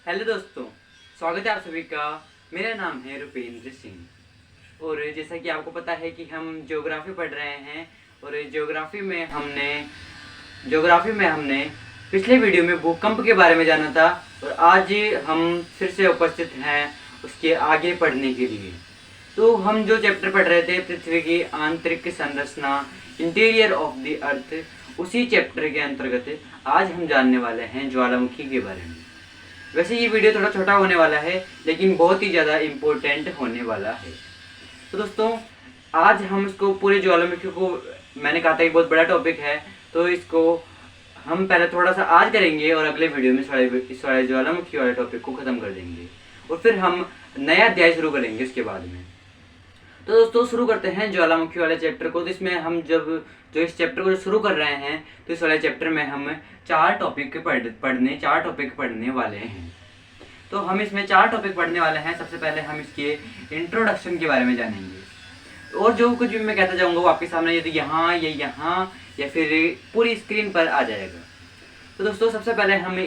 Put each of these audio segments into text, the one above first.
Hello दोस्तों, स्वागत है आप सभी का। मेरा नाम है रुपेंद्र सिंह और जैसा कि आपको पता है कि हम ज्योग्राफी पढ़ रहे हैं और ज्योग्राफी में हमने पिछले वीडियो में भूकंप के बारे में जाना था और आज हम फिर से उपस्थित हैं उसके आगे पढ़ने के लिए। तो हम जो चैप्टर पढ़ रहे थे पृथ्वी की आंतरिक संरचना, इंटीरियर ऑफ द अर्थ, उसी चैप्टर के अंतर्गत आज हम जानने वाले हैं ज्वालामुखी के बारे में। वैसे ये वीडियो थोड़ा छोटा होने वाला है लेकिन बहुत ही ज़्यादा इम्पोर्टेंट होने वाला है। तो दोस्तों, आज हम इसको पूरे ज्वालामुखी को, मैंने कहा था कि बहुत बड़ा टॉपिक है, तो इसको हम पहले थोड़ा सा आज करेंगे और अगले वीडियो में इस वाले ज्वालामुखी वाले टॉपिक को ख़त्म कर देंगे और फिर हम नया अध्याय शुरू करेंगे उसके बाद में। तो दोस्तों, शुरू करते हैं ज्वालामुखी वाले चैप्टर को। तो इसमें हम जो इस चैप्टर को शुरू कर रहे हैं, तो इस वाले चैप्टर में हम चार टॉपिक पढ़ने वाले हैं। तो हम इसमें चार टॉपिक पढ़ने वाले हैं। सबसे पहले हम इसके इंट्रोडक्शन के बारे में जानेंगे और जो कुछ भी मैं कहता जाऊंगा वो आपके सामने यदि यहाँ या फिर पूरी स्क्रीन पर आ जाएगा। तो दोस्तों, सबसे पहले हम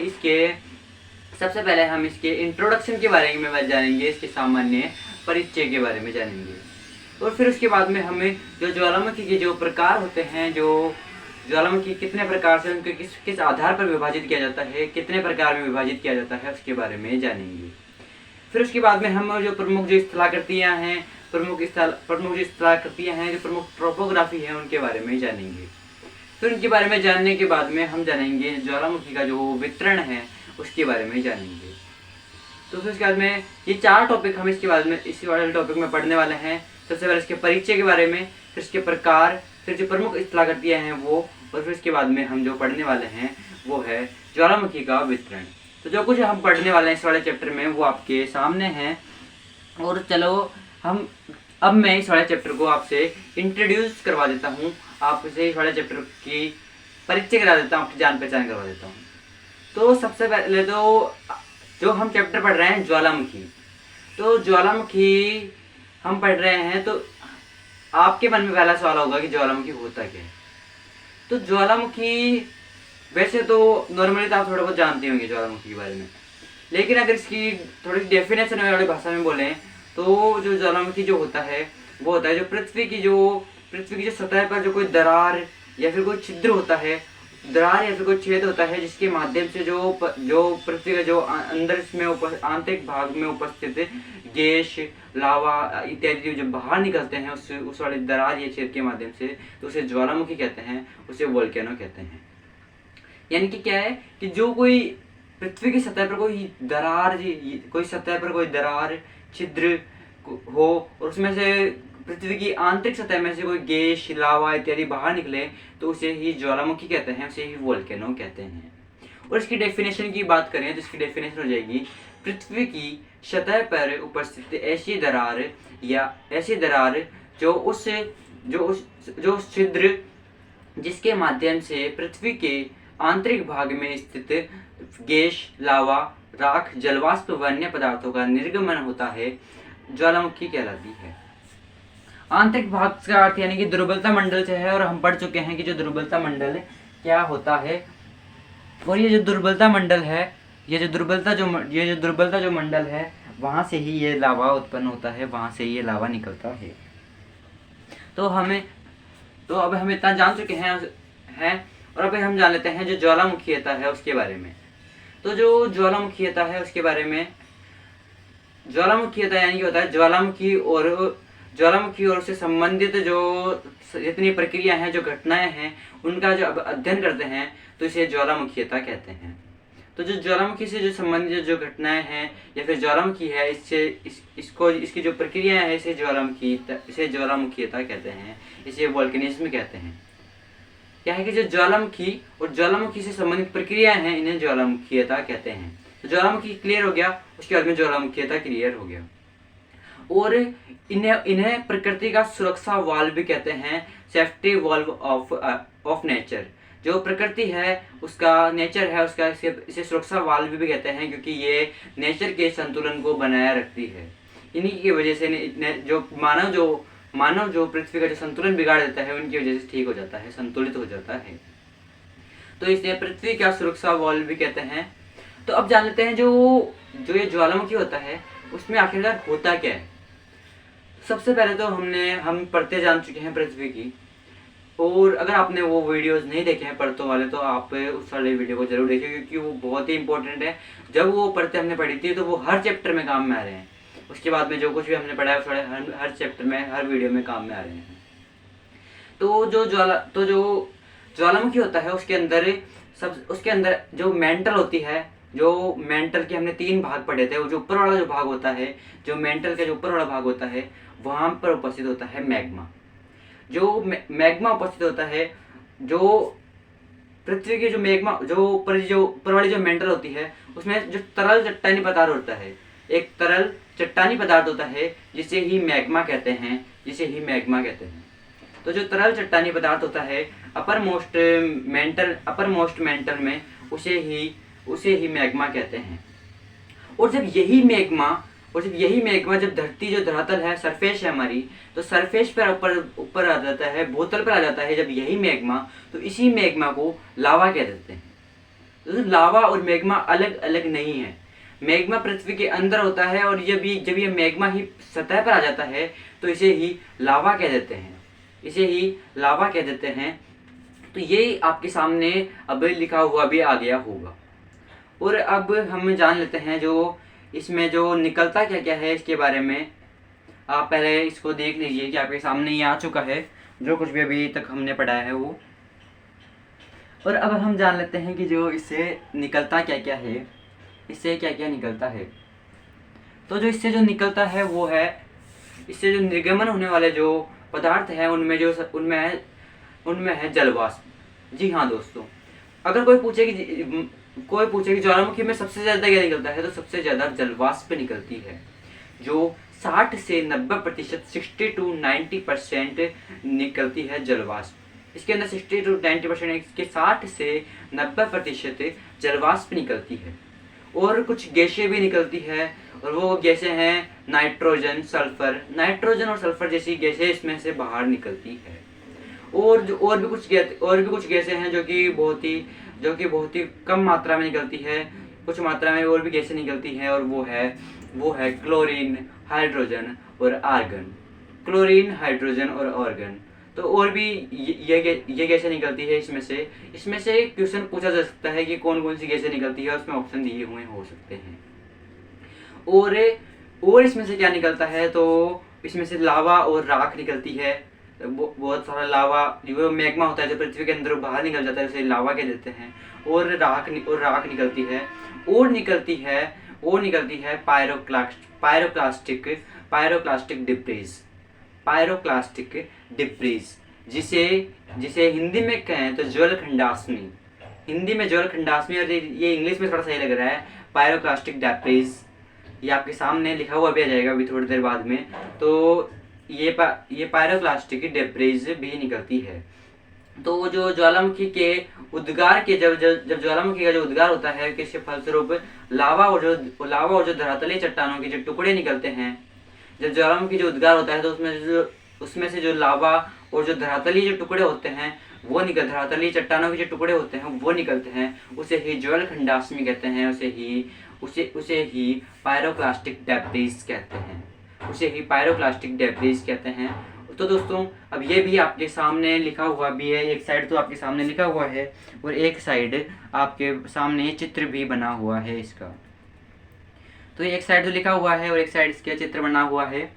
इसके इंट्रोडक्शन के बारे में जानेंगे, इसके सामान्य परिचय के बारे में जानेंगे और फिर उसके बाद में हमें जो ज्वालामुखी के जो प्रकार होते हैं, जो ज्वालामुखी कितने प्रकार से, उनके किस आधार पर विभाजित किया जाता है, कितने प्रकार में विभाजित किया जाता है, उसके बारे में जानेंगे। फिर उसके बाद में हम जो प्रमुख स्थलाकृतियाँ हैं, जो प्रमुख ट्रोपोग्राफी है, उनके बारे में जानेंगे। फिर उनके बारे में जानने के बाद में हम जानेंगे ज्वालामुखी का जो वितरण है उसके बारे में जानेंगे। तो फिर उसके बाद में ये चार टॉपिक हम इसके बाद में इसी वाले टॉपिक में पढ़ने वाले हैं। सबसे पहले इसके परिचय के बारे में, फिर इसके प्रकार, फिर जो प्रमुख स्थलाकृतियाँ हैं वो, और फिर उसके बाद में हम जो पढ़ने वाले हैं वो है ज्वालामुखी का वितरण। तो जो कुछ हम पढ़ने वाले हैं इस वाले चैप्टर में वो आपके सामने हैं। और चलो अब मैं इस वाले चैप्टर को आपसे इंट्रोड्यूस करवा देता हूँ, आपसे इस वाले चैप्टर की परिचय करा देता हूँ, आपकी जान पहचान करवा देता हूँ। तो सबसे पहले तो जो हम चैप्टर पढ़ रहे हैं ज्वालामुखी, तो ज्वालामुखी हम पढ़ रहे हैं, तो आपके मन में पहला सवाल होगा कि ज्वालामुखी होता क्या है। तो ज्वालामुखी, वैसे तो नॉर्मली तो आप थोड़ा बहुत जानते होंगे ज्वालामुखी के बारे में, लेकिन अगर इसकी थोड़ी डेफिनेशन वाली भाषा में बोलें तो जो ज्वालामुखी जो होता है वो होता है जो पृथ्वी की जो सतह पर जो कोई दरार या फिर कोई छिद्र होता है, दरार या फिर कोई छेद होता है, जिसके माध्यम से जो पृथ्वी का जो अंदर में आंतरिक भाग में उपस्थित गैस, लावा इत्यादि जो बाहर निकलते हैं उस वाले दरार या छेद के माध्यम से, तो उसे ज्वालामुखी कहते हैं, उसे वोल्केनो कहते हैं। यानी कि क्या है कि जो कोई पृथ्वी की सतह पर कोई दरार छिद्र हो और उसमें से पृथ्वी की आंतरिक सतह में से कोई गैस, लावा इत्यादि बाहर निकले, तो उसे ही ज्वालामुखी कहते हैं, उसे ही वोल्केनो कहते हैं। और इसकी डेफिनेशन की बात करें तो इसकी डेफिनेशन हो जाएगी, पृथ्वी की सतह पर उपस्थित ऐसी दरार जो उस छिद्र जिसके माध्यम से पृथ्वी के आंतरिक भाग में स्थित गैस, लावा, राख, जलवाष्प व अन्य पदार्थों का निर्गमन होता है, ज्वालामुखी कहलाती है। आंतरिक भाग का अर्थ यानी कि दुर्बलता मंडल से है, और हम पढ़ चुके हैं कि जो दुर्बलता मंडल क्या होता है। और ये जो दुर्बलता मंडल है, ये जो दुर्बलता जो मंडल है, वहां से ही ये लावा उत्पन्न होता है, वहां से ये लावा निकलता है। तो अब हम इतना जान चुके हैं और अब हम जान लेते हैं जो ज्वालामुखीयता है उसके बारे में। तो जो ज्वालामुखीयता है उसके बारे में, ज्वालामुखीयता यानी कि होता है ज्वालामुखी और उससे संबंधित जो जितनी प्रक्रिया हैं, जो घटनाएं हैं, उनका जो अध्ययन करते हैं, तो इसे ज्वालामुखीयता कहते हैं। तो जो ज्वालामुखी से जो संबंधित जो घटनाएं हैं या फिर ज्वालामुखी है, इसकी जो प्रक्रिया है, इसे ज्वालामुखीयता कहते हैं, इसे वोल्केनिज्म कहते हैं। क्या है कि जो ज्वालामुखी और ज्वालामुखी से संबंधित प्रक्रियाएं हैं, इन्हें ज्वालामुखीयता कहते हैं। तो ज्वालामुखी क्लियर हो गया, उसके बाद में ज्वालामुखीयता क्लियर हो गया। और इन्हें प्रकृति का सुरक्षा वाल्व भी कहते हैं, सेफ्टी वाल्व ऑफ नेचर। जो प्रकृति है उसका, नेचर है उसका, इसे सुरक्षा वाल्व भी कहते हैं, क्योंकि ये नेचर के संतुलन को बनाए रखती है। इन्हीं की वजह से जो मानव जो पृथ्वी का जो संतुलन बिगाड़ देता है, उनकी वजह से ठीक हो जाता है, संतुलित हो जाता है। तो इसे पृथ्वी का सुरक्षा वाल्व भी कहते हैं। तो अब जान लेते हैं जो जो ये ज्वालामुखी होता है उसमें आखिरकार होता क्या है। सबसे पहले तो हम परतें जान चुके हैं पृथ्वी की, और अगर आपने वो वीडियोस नहीं देखे हैं परतों वाले तो आप उस वाले वीडियो को जरूर देखिए, क्योंकि वो बहुत ही इंपॉर्टेंट है। जब वो परतें हमने पढ़ी थी तो वो हर चैप्टर में काम में आ रहे हैं। उसके बाद में जो कुछ भी हमने पढ़ा है हर चैप्टर में, हर वीडियो में काम में आ रहे हैं। तो जो ज्वालामुखी होता है उसके अंदर जो मेंटल होती है, जो मेंटल के हमने 3 भाग पढ़े थे, वो जो ऊपर वाला जो भाग होता है, जो मेंटल का जो ऊपर वाला भाग होता है, वहां पर उपस्थित होता है मैग्मा। जो मैग्मा उपस्थित होता है, जो पृथ्वी की जो मैग्मा जो ऊपर वाली जो मेंटल होती है उसमें जो तरल चट्टानी पदार्थ होता है, एक तरल चट्टानी पदार्थ होता है जिसे ही मैग्मा कहते हैं। तो जो तरल चट्टानी पदार्थ होता है अपर मोस्ट मेंटल में उसे ही मैग्मा कहते हैं। और जब यही मैग्मा जब धरती जो धरातल है, सरफेस है हमारी, तो सरफेस पर ऊपर आ जाता है, बोतल पर आ जाता है जब यही मैग्मा, तो इसी मैग्मा को लावा कह देते हैं। तो लावा और मैग्मा अलग अलग नहीं है। मैग्मा पृथ्वी के अंदर होता है, और जब ये मैग्मा ही सतह पर आ जाता है तो इसे ही लावा कह देते हैं। तो ये आपके सामने अब लिखा हुआ भी आ गया होगा। और अब हम जान लेते हैं जो इसमें जो निकलता क्या क्या है इसके बारे में। आप पहले इसको देख लीजिए कि आपके सामने ये आ चुका है जो कुछ भी अभी तक हमने पढ़ा है वो। और अब हम जान लेते हैं कि जो इससे निकलता क्या क्या है, इससे क्या क्या निकलता है। तो जो इससे जो निकलता है वो है, इससे जो निर्गमन होने वाले जो पदार्थ हैं उनमें है जलवाष्प। जी हाँ दोस्तों, अगर कोई पूछे कि ज्वालामुखी में सबसे ज्यादा क्या निकलता है, तो सबसे ज्यादा जलवाष्प निकलती है, जो 60 से 90%, 60 to 90% निकलती है जलवाष्प। इसके अंदर 60 to 90%, इसके 60 से 90% जलवाष्प निकलती है। और कुछ गैसें भी निकलती है, और वो गैसें हैं नाइट्रोजन और सल्फर जैसी गैसें इसमें से बाहर निकलती है। और भी कुछ गैसें हैं जो कि बहुत ही कम मात्रा में निकलती है। कुछ मात्रा में और भी गैसें निकलती हैं, और वो है क्लोरीन, हाइड्रोजन और आर्गन। तो और भी ये गैसें निकलती है इसमें से क्वेश्चन पूछा जा सकता है कि कौन कौन सी गैसें निकलती है, उसमें ऑप्शन दिए हुए हो सकते हैं। और इसमें से क्या निकलता है, तो इसमें से लावा और राख निकलती है। बहुत सारा लावा, जो मैग्मा होता है जो पृथ्वी के अंदर बाहर निकल जाता है उसे लावा कह देते हैं। और राख निकलती है। और निकलती है पायरोक्लास्टिक डिब्रीज, जिसे हिंदी में कहें तो जलखंडाग्नि। हिंदी में जलखंडाग्नि, और ये इंग्लिश में थोड़ा सही लग रहा है, पायरोक्लास्टिक डिब्रीज। ये आपके सामने लिखा हुआ भी आ जाएगा अभी थोड़ी देर बाद में। तो ये पायरोक्लास्टिक डिब्रीज भी निकलती है। तो जो ज्वालामुखी के उद्गार के जब ज्वालामुखी का जो उद्गार होता है, किसके फलस्वरूप लावा और जो धरातलीय चट्टानों के जो टुकड़े निकलते हैं, जब ज्वालामुखी जो उद्गार होता है तो उसमें से जो लावा और जो धरातलीय जो टुकड़े होते हैं धरातलीय चट्टानों के जो टुकड़े होते हैं वो निकलते हैं, उसे ही जलखंडाग्नि कहते हैं, उसे ही पायरोक्लास्टिक डेब्रिस कहते हैं। तो दोस्तों अब ये भी आपके सामने लिखा हुआ भी है, एक साइड तो आपके सामने लिखा हुआ है और एक साइड आपके सामने चित्र भी बना हुआ है इसका। तो एक साइड तो लिखा हुआ है और एक साइड इसका चित्र बना हुआ है,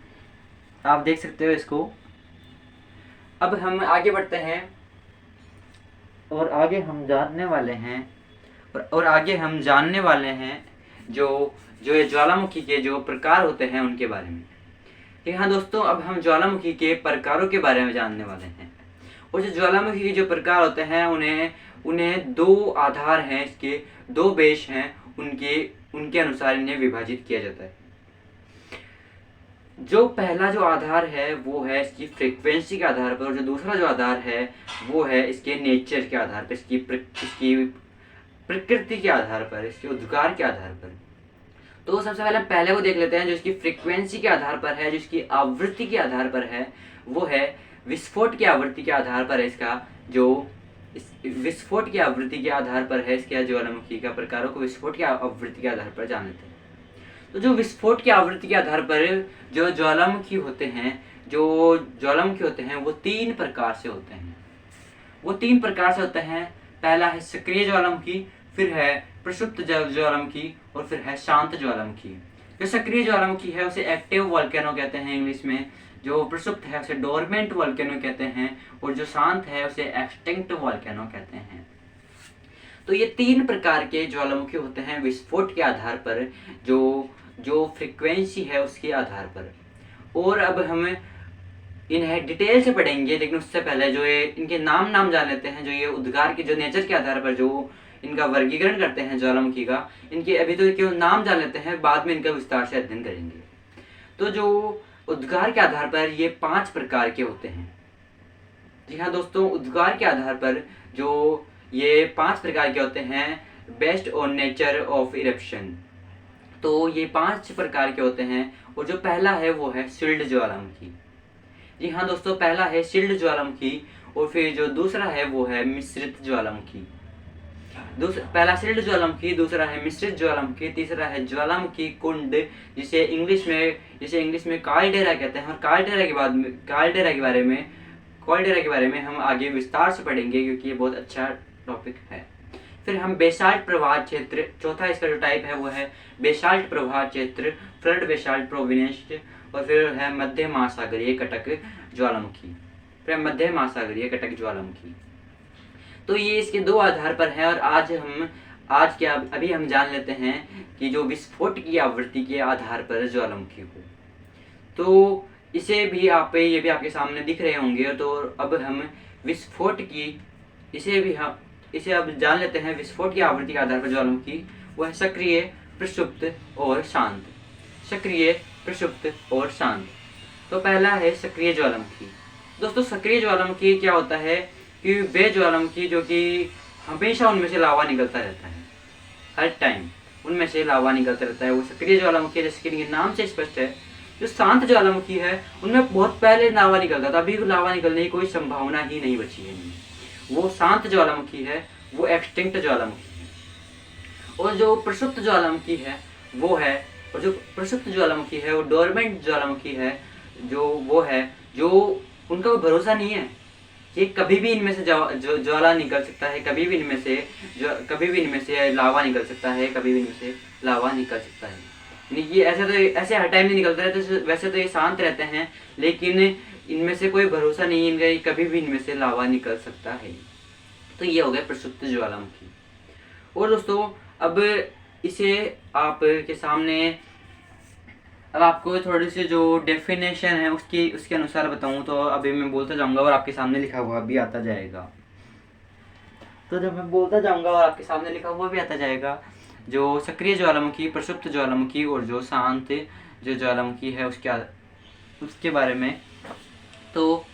आप देख सकते हो इसको। अब हम आगे बढ़ते हैं और आगे हम जानने वाले हैं जो ये ज्वालामुखी के जो प्रकार होते हैं उनके बारे में। ठीक है दोस्तों, अब हम ज्वालामुखी के प्रकारों के बारे में जानने वाले हैं। और जो ज्वालामुखी के जो प्रकार होते हैं उन्हें 2 आधार हैं, इसके 2 बेस हैं, उनके अनुसार इन्हें विभाजित किया जाता है। जो पहला जो आधार है वो है इसकी फ्रीक्वेंसी के आधार पर, और जो दूसरा जो आधार है वो है इसके नेचर के आधार पर, इसकी प्रकृति के आधार पर, इसके उद्गार के आधार पर। तो सबसे पहले वो देख लेते हैं जो इसकी फ्रीक्वेंसी के आधार पर है, जो इसकी आवृत्ति के आधार पर है, वो है विस्फोट की आवृत्ति के आधार पर है इसका जो इस विस्फोट की आवृत्ति के आधार पर है इसके ज्वालामुखी का प्रकारों को विस्फोट की आवृत्ति के आधार पर जान लेते हैं। तो जो विस्फोट की आवृत्ति के आधार पर जो ज्वालामुखी होते हैं वो 3 प्रकार से होते हैं। पहला है सक्रिय ज्वालामुखी, फिर है प्रसुप्त ज्वालामुखी और फिर है शांत ज्वालामुखी। जो सक्रिय ज्वालामुखी है उसे एक्टिव वोल्केनो कहते हैं इंग्लिश में, जो प्रसुप्त है उसे डोरमेंट वोल्केनो कहते हैं और जो शांत है उसे एक्सटिंक्ट वोल्केनो कहते हैं। तो ये 3 प्रकार के ज्वालामुखी होते हैं विस्फोट के आधार पर, जो फ्रीक्वेंसी है उसके आधार पर। और अब हम इन्हें डिटेल से पढ़ेंगे, लेकिन उससे पहले जो ये इनके नाम जान लेते हैं। जो ये उद्गार के जो नेचर के आधार पर जो इनका वर्गीकरण करते हैं ज्वालामुखी का, इनके अभी तो केवल नाम जान लेते हैं, बाद में इनका विस्तार से अध्ययन करेंगे। तो जो उद्गार के आधार पर ये 5 प्रकार के होते हैं। जी हाँ दोस्तों, उद्गार के आधार पर जो ये 5 प्रकार के होते हैं based on nature of eruption. तो ये 5 प्रकार के होते हैं और जो पहला है वो है शिल्ड ज्वालामुखी। जी हाँ दोस्तों, पहला है शिल्ड ज्वालामुखी और फिर जो दूसरा है वो है मिश्रित ज्वालामुखी। पहला शिल्ड ज्वालामुखी, दूसरा है मिश्रित ज्वालामुखी, तीसरा है ज्वालामुखी कुंड, जिसे इंग्लिश में काल्डेरा कहते हैं। और काल्डेरा के बारे में हम आगे विस्तार से पढ़ेंगे, क्योंकि ये बहुत अच्छा टॉपिक है। फिर हम बेसाल्ट प्रवाह क्षेत्र, चौथा इसका जो टाइप है वो है बेसाल्ट प्रवाह क्षेत्र, फ्लड बेसाल्ट प्रोविनेंस, और फिर है मध्य महासागरीय कटक ज्वालामुखी। तो ये इसके 2 आधार पर है। और अभी हम जान लेते हैं कि जो विस्फोट की आवृत्ति के आधार पर ज्वालामुखी हो, तो ये भी आपके सामने दिख रहे होंगे। तो अब हम इसे अब जान लेते हैं। विस्फोट की आवृत्ति के आधार पर ज्वालामुखी वो है सक्रिय, प्रसुप्त और शांत। तो पहला है सक्रिय ज्वालामुखी। दोस्तों, सक्रिय ज्वालामुखी क्या होता है कि वे ज्वालामुखी जो कि हमेशा उनमें से लावा निकलता रहता है, हर टाइम उनमें से लावा निकलता रहता है, वो सक्रिय ज्वालामुखी है। जैसे कि इनके नाम से स्पष्ट है। जो शांत ज्वालामुखी है उनमें बहुत पहले लावा निकलता था, अभी लावा निकलने की कोई संभावना ही नहीं बची है इनमें। वो शांत ज्वालामुखी है, वो एक्सटिंक्ट ज्वालामुखी है। और जो प्रसुप्त ज्वालामुखी है वो डोरमेंट ज्वालामुखी है, जो उनका कोई भरोसा नहीं है कि कभी भी इनमें से ज्वाला निकल सकता है, कभी भी इनमें से लावा निकल सकता है, ये ऐसे हर टाइम नहीं निकलते रहते। वैसे तो ये शांत रहते हैं, लेकिन इनमें से कोई भरोसा नहीं है इनका, कभी भी इनमें से लावा निकल सकता है। तो ये हो गया प्रसुप्त ज्वालामुखी। और दोस्तों, अब इसे आपके सामने अब आपको थोड़ी सी जो डेफिनेशन है उसके अनुसार बताऊं, तो अभी मैं बोलता जाऊंगा और आपके सामने लिखा हुआ भी आता जाएगा। तो जब मैं बोलता जाऊंगा और आपके सामने लिखा हुआ भी आता जाएगा, जो सक्रिय ज्वालामुखी, प्रसुप्त ज्वालामुखी और जो शांत जो ज्वालामुखी है उसके बारे में। तो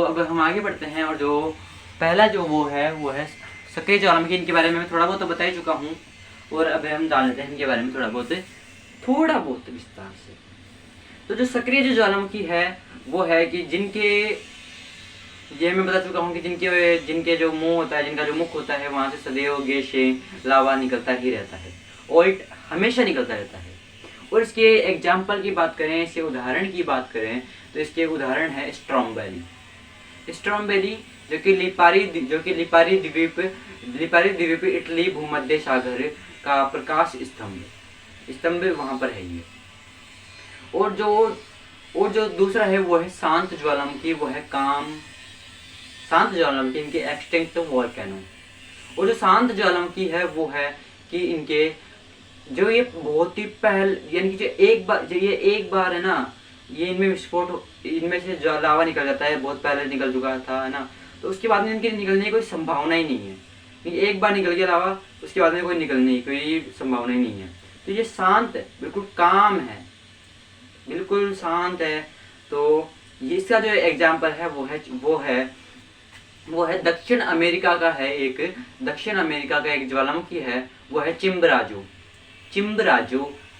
अब हम आगे बढ़ते हैं। और जो पहला जो वो है सक्रिय ज्वालामुखी। इनके बारे में मैं थोड़ा बहुत तो बता ही चुका हूँ, और अब हम जान लेते हैं इनके बारे में थोड़ा बहुत विस्तार से। तो जो सक्रिय जो ज्वालामुखी है वो है कि मैं बता चुका हूँ कि जिनके जो मुंह होता है, जिनका जो मुख होता है, वहाँ से सदैव गैस लावा निकलता ही रहता है, और हमेशा निकलता रहता है। और इसके एग्जाम्पल की बात करें, इसके उदाहरण की बात करें, तो इसके उदाहरण है स्ट्रोम्बेली, जो कि लिपारी द्वीप इटली भूमध्य सागर का प्रकाश स्तंभ वहां पर है ये। और जो दूसरा है वो है शांत ज्वालामुखी, वो है शांत ज्वालामुखी, इनके एक्सटिंक्ट वोल्केनो। और जो शांत ज्वालामुखी है वो है कि इनके जो ये बहुत ही यानी कि ये एक बार है ना, ये इनमें से जो लावा निकल जाता है, बहुत पहले निकल चुका था, है ना। तो उसके बाद में इनके निकलने की कोई संभावना ही नहीं है। एक बार निकल गया लावा, उसके बाद में कोई निकलने की कोई संभावना ही नहीं है। तो ये शांत है, बिल्कुल काम है, बिल्कुल शांत है। तो इसका जो एग्जाम्पल है वो है दक्षिण अमेरिका का एक ज्वालामुखी है, वो है चिम्बराजो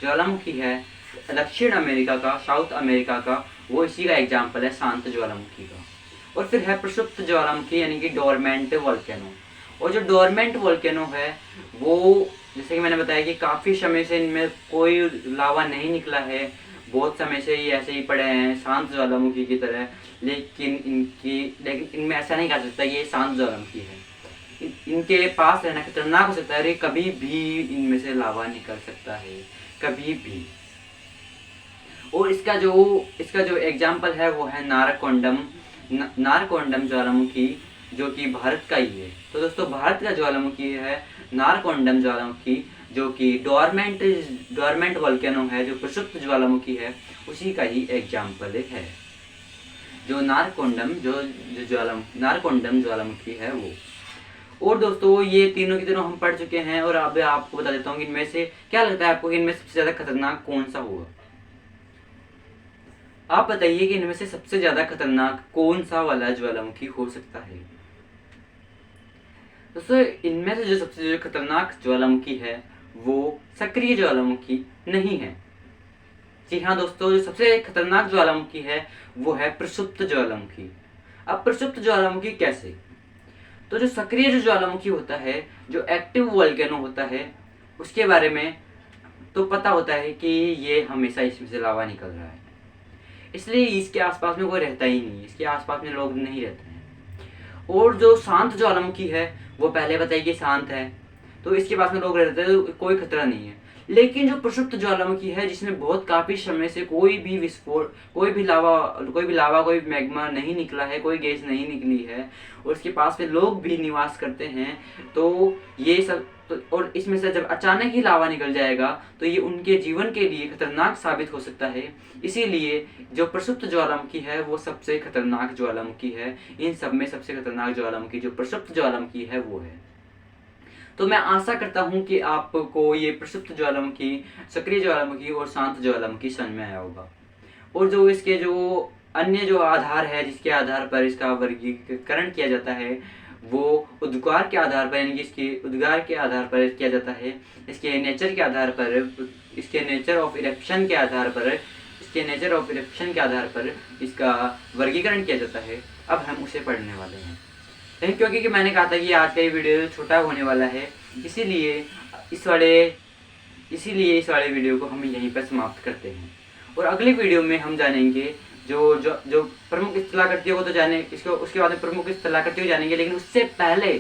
ज्वालामुखी है दक्षिण अमेरिका का, साउथ अमेरिका का, वो इसी का एग्जाम्पल है शांत ज्वालामुखी का। और फिर है प्रसुप्त ज्वालामुखी यानी कि डोरमेंट वोल्केनो। और जो डोरमेंट वोल्केनो है वो जैसे कि मैंने बताया कि काफ़ी समय से इनमें कोई लावा नहीं निकला है, बहुत समय से ये ऐसे ही पड़े हैं शांत ज्वालामुखी की तरह, लेकिन इनमें ऐसा नहीं कहा सकता ये शांत ज्वालामुखी है। इनके पास रहना खतरनाक हो सकता है, अरे कभी भी इनमें से लावा निकल सकता है, कभी भी। और इसका जो एग्जाम्पल है वो है नारकोंडम ज्वालामुखी, जो कि भारत का ही है। तो दोस्तों भारत का ज्वालामुखी है नारकोंडम ज्वालामुखी, जो कि डोरमेंट वोल्केनो है, जो प्रसुप्त ज्वालामुखी है, उसी का ही एग्जाम्पल है जो नारकोंडम ज्वालामुखी है वो। और दोस्तों ये तीनों की तीनों हम पढ़ चुके हैं, और अब आपको बता देता हूँ कि इनमें से क्या लगता है आपको कि इनमें सबसे ज्यादा खतरनाक कौन सा होगा। आप बताइए कि इनमें से सबसे ज्यादा खतरनाक कौन सा वाला ज्वालामुखी हो सकता है। दोस्तों इनमें से जो सबसे खतरनाक ज्वालामुखी है वो सक्रिय ज्वालामुखी नहीं है। जी हाँ दोस्तों, जो सबसे खतरनाक ज्वालामुखी है वो है प्रसुप्त ज्वालामुखी। अब प्रसुप्त ज्वालामुखी कैसे? तो जो सक्रिय जो ज्वालामुखी होता है, जो एक्टिव वोल्केनो होता है, उसके बारे में तो पता होता है कि ये हमेशा इसमें से लावा निकल रहा है, इसलिए इसके आसपास में कोई रहता ही नहीं है, इसके आसपास में लोग नहीं रहते हैं। और जो शांत ज्वालामुखी है वो पहले बताइए कि शांत है, तो इसके पास में लोग रहते हैं, तो कोई खतरा नहीं है। लेकिन जो प्रसुप्त ज्वालामुखी है, जिसमें बहुत काफी समय से कोई भी विस्फोट, कोई भी लावा कोई मैग्मा नहीं निकला है, कोई गैस नहीं निकली है, और उसके पास में लोग भी निवास करते हैं, तो ये सब और इसमें से जब अचानक ही लावा निकल जाएगा तो ये उनके जीवन के लिए खतरनाक साबित हो सकता है। इसीलिए जो प्रसुप्त ज्वालामुखी है वो सबसे खतरनाक ज्वालामुखी है। इन सब में सबसे खतरनाक ज्वालामुखी जो प्रसुप्त ज्वालामुखी है वो है। तो मैं आशा करता हूं कि आपको ये प्रसुप्त ज्वालामुखी, सक्रिय ज्वालामुखी और शांत ज्वालामुखी समझ में आया होगा। और जो इसके जो अन्य जो आधार है, जिसके आधार पर इसका वर्गीकरण किया जाता है, वो उद्गार के आधार पर, यानी कि इसके उद्गार के आधार पर किया जाता है, इसके नेचर के आधार पर, इसके नेचर ऑफ इरेप्शन के आधार पर इसका वर्गीकरण किया जाता है। अब हम उसे पढ़ने वाले हैं। क्योंकि मैंने कहा था कि आज का ये वीडियो छोटा होने वाला है, इसीलिए इस वाले वीडियो को हम यहीं पर समाप्त करते हैं। और अगले वीडियो में हम जानेंगे जो प्रमुख स्थलाकृतियों को तो जाने, उसके बाद में प्रमुख स्थलाकृतियों जानेंगे, लेकिन उससे पहले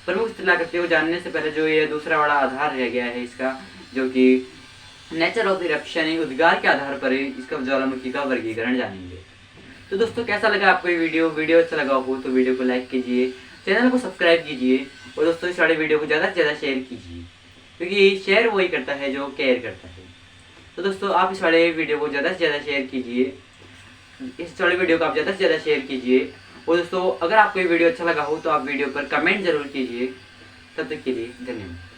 प्रमुख स्थलाकृतियों को जानने से पहले जो ये दूसरा बड़ा आधार रह गया है इसका, जो कि नेचर ऑफ इरप्शन, उद्गार के आधार पर इसका ज्वालामुखी का वर्गीकरण जानेंगे। तो दोस्तों कैसा लगा आपको ये वीडियो अच्छा लगा हो तो वीडियो को लाइक कीजिए, चैनल को सब्सक्राइब कीजिए, और दोस्तों इस वाले वीडियो को ज़्यादा से ज़्यादा शेयर कीजिए, क्योंकि शेयर वही करता है जो केयर करता है। तो दोस्तों आप इस वाले वीडियो को ज़्यादा से ज़्यादा शेयर कीजिए, और दोस्तों अगर आपको ये वीडियो अच्छा लगा हो तो आप वीडियो पर कमेंट जरूर कीजिए। तब तक के लिए धन्यवाद।